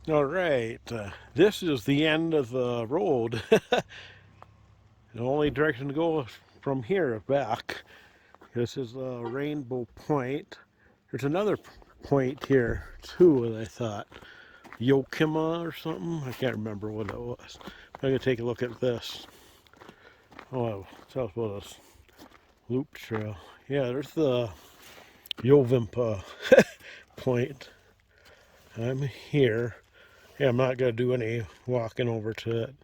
All right, this is the end of the road. The only direction to go is from here back. This is Rainbow Point. There's another point here too, that I thought. Yakima or something? I can't remember what it was. I'm going to take a look at this. Oh, tell us about this loop trail. Yeah, there's the Yovimpa point. I'm here. Yeah, I'm not going to do any walking over to it.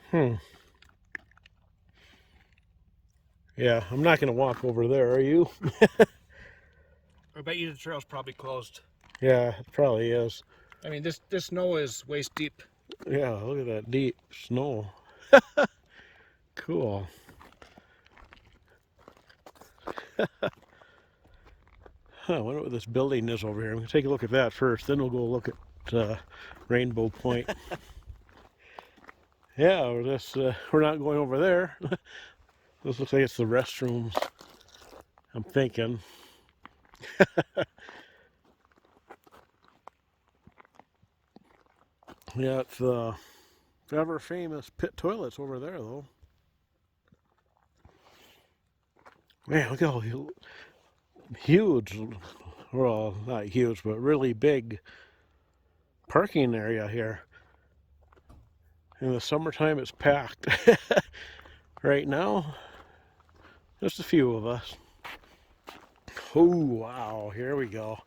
Hmm. Yeah, I'm not going to walk over there, are you? I bet you the trail's probably closed. Yeah, it probably is. I mean, this snow is waist deep. Yeah, look at that deep snow. Cool. Huh, I wonder what this building is over here. I'm going to take a look at that first, then we'll go look at Rainbow Point. Yeah, we're not going over there. This looks like it's the restrooms, I'm thinking. Yeah, it's the ever famous pit toilets over there, though. Man, look how huge, well, not huge, but really big parking area here. In the summertime, it's packed. Right now, just a few of us. Oh, wow, here we go.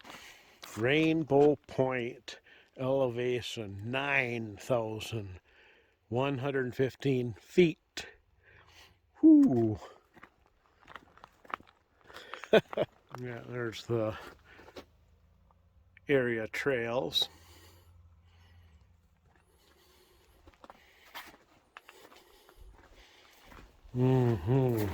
Rainbow Point, elevation 9,115 feet. Whoo. Yeah, there's the area trails. Mm-hmm.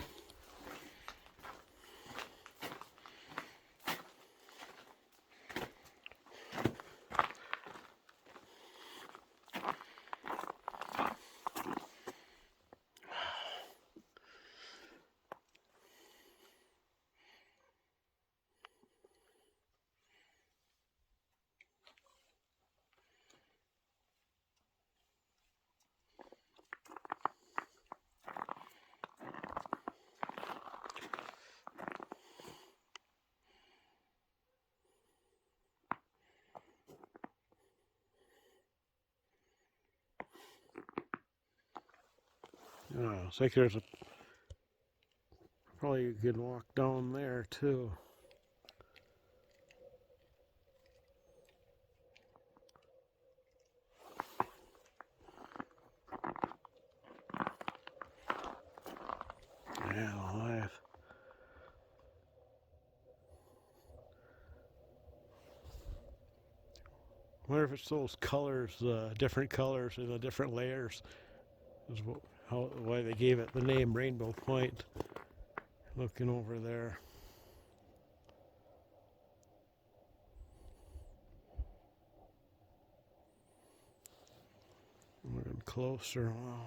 It's like there's a probably you could walk down there too. Yeah, I wonder if it's those colors, different colors and the different layers, is why they gave it the name Rainbow Point. Looking over there. Looking closer. Wow.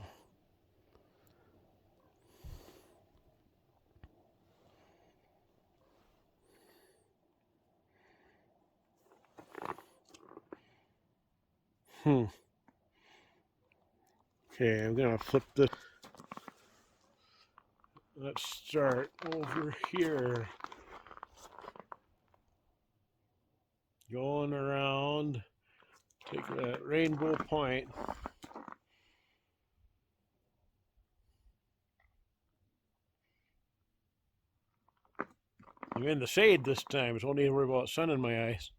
Hmm. Okay, I'm gonna flip this. Let's start over here. Going around. Take that Rainbow Point. I'm in the shade this time, so I don't need to worry about sun in my eyes.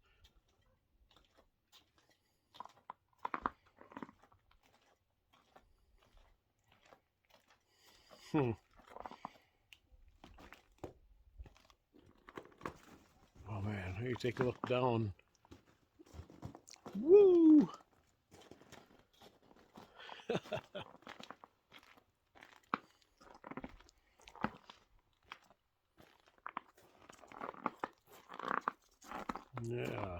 Hmm. Oh man, here you take a look down. Woo! Yeah.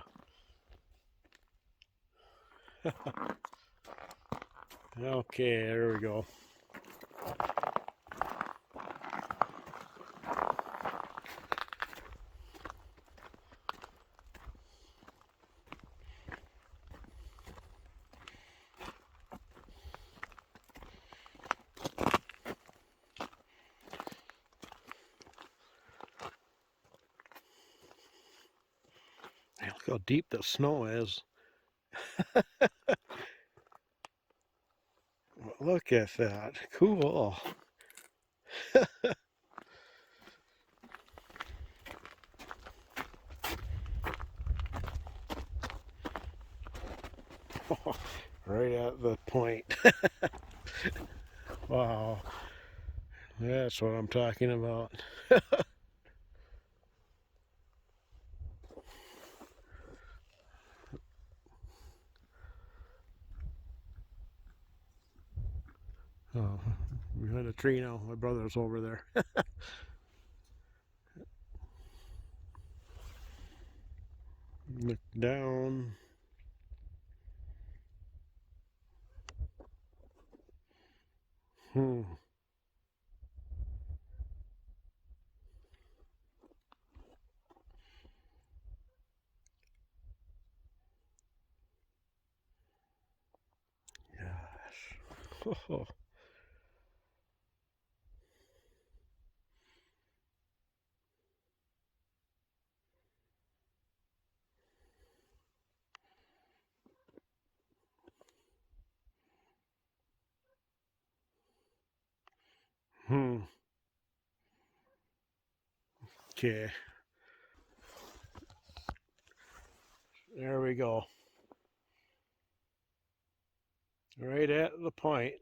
Okay, there we go. Look how deep the snow is. Look at that. Cool. Right at the point. Wow. That's what I'm talking about. Oh, behind a tree now. My brother's over there. Look down. Hmm. Gosh. Oh. Hmm. Okay. There we go. Right at the point.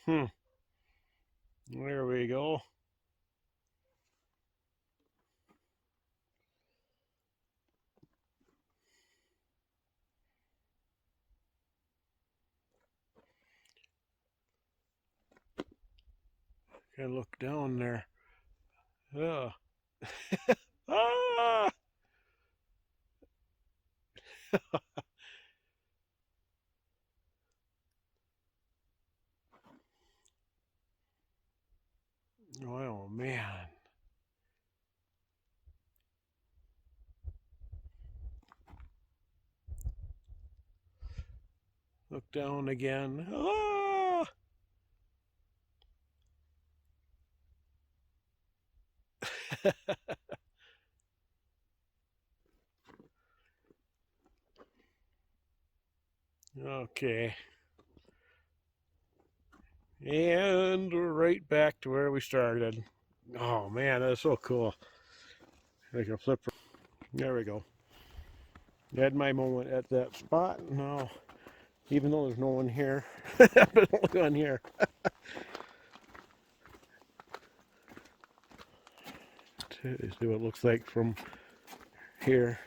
Hmm. There we go. Can look down there. Yeah. Ah! Oh man. Look down again. Ah! Okay. And we're right back to where we started. Oh man, that's so cool. Like a flipper. There we go. Had my moment at that spot. Now, even though there's no one here, but look on here. To see what it looks like from here.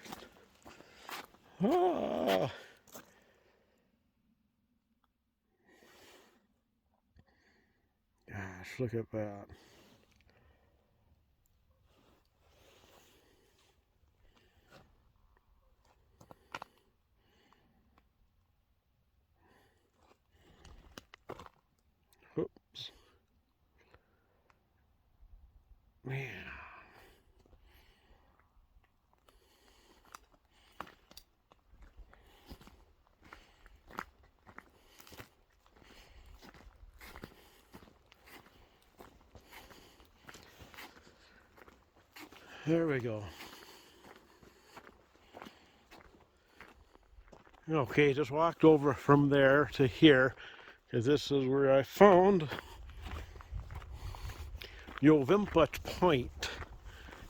Ah, gosh, look at that. Oops. Man. There we go. Okay, just walked over from there to here, because this is where I found Yovimput Point,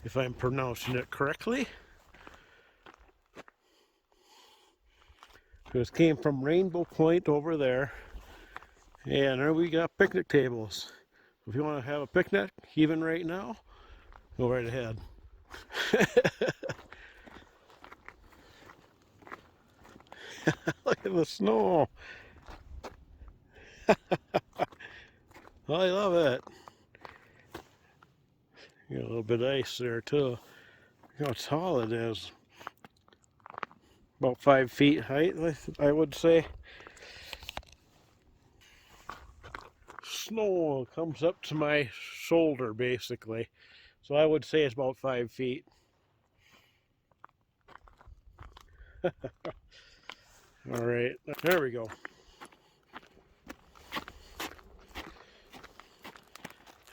if I'm pronouncing it correctly. This came from Rainbow Point over there, and there we got picnic tables. If you want to have a picnic, even right now, go right ahead. Look at the snow. I love it. Got a little bit of ice there too. Look how tall it is. About 5 feet height, I would say. Snow comes up to my shoulder basically. So I would say it's about 5 feet. All right, there we go.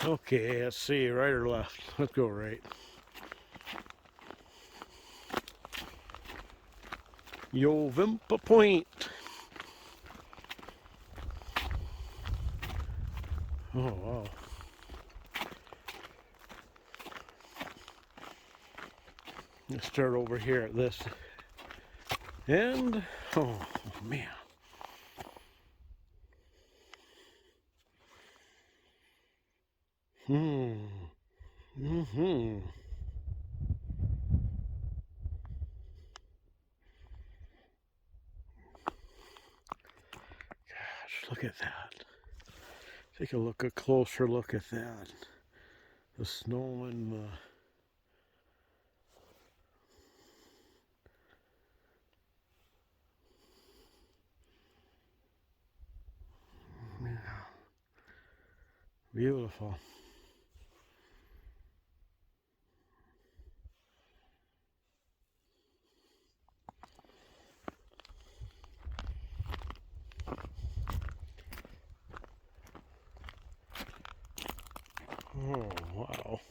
Okay, let's see, right or left? Let's go right. Yovimpa Point. Oh, wow. Let's start over here at this end. Oh, man. Mm-hmm. Gosh, look at that. Take a closer look at that. The snow and the... Yeah, beautiful. Oh, wow.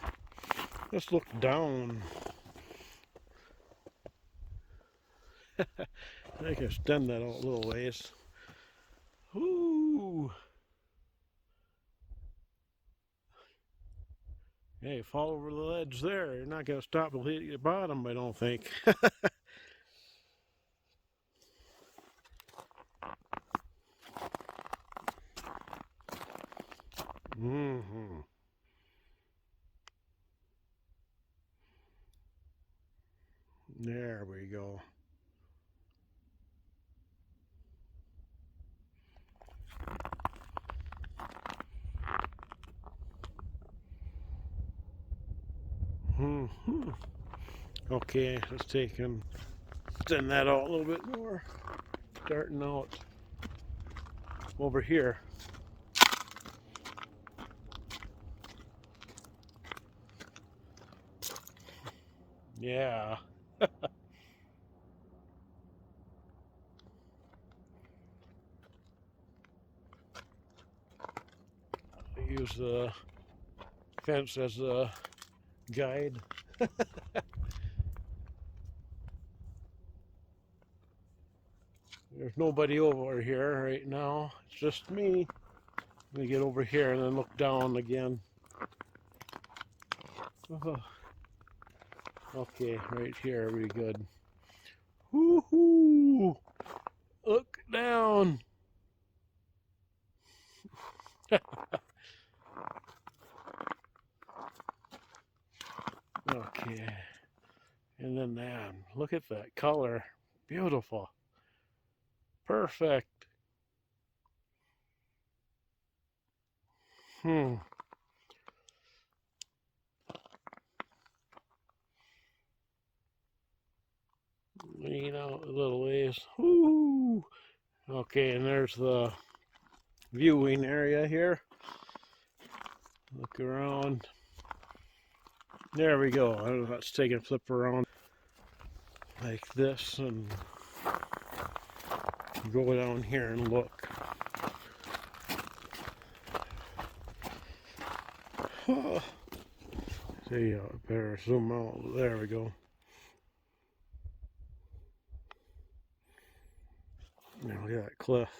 Let's look down. I can extend that out a little ways. Ooh. Hey, fall over the ledge there. You're not going to stop and hit your bottom, I don't think. Mm-hmm. There we go. Mm-hmm. Okay, let's take and extend that out a little bit more. Starting out over here. Yeah. Use the fence as a guide. There's nobody over here right now. It's just me. Let me get over here and then look down again. Oh, okay, right here, pretty good. Woohoo! Look down. Okay, and then that. Look at that color. Beautiful. Perfect. Hmm. Lean out a little ways. Woo! Okay, and there's the viewing area here. Look around. There we go. Let's take a flip around like this and go down here and look. See, I better zoom out. There we go. Now look at that cliff.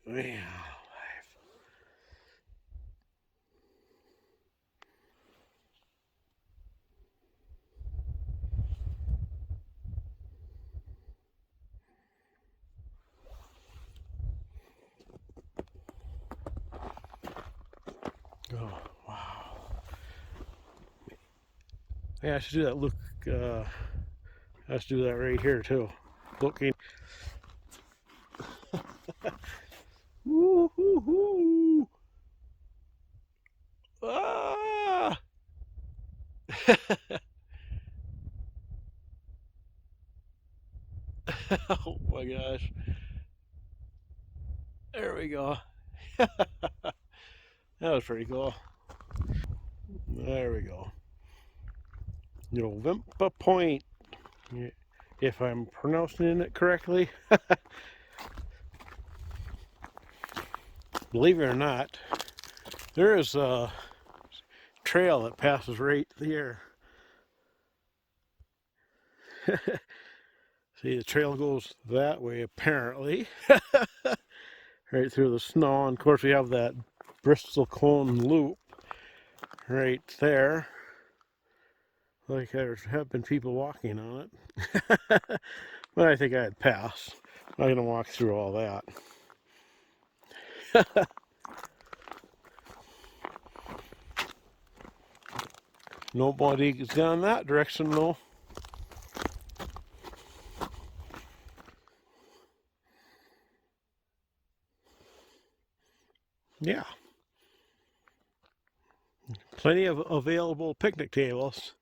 Man, oh wow. Yeah, I should do that. Look, I should do that right here too. Looking. Woo hoo hoo! Ah! Oh my gosh. There we go. That was pretty cool. There we go. November Point, if I'm pronouncing it correctly. Believe it or not, there is a trail that passes right there. See, the trail goes that way apparently, right through the snow. And of course, we have that Bristol cone loop right there. Like there have been people walking on it. But I think I'd pass. I'm not gonna walk through all that. Nobody has gone that direction though. Yeah. Plenty of available picnic tables.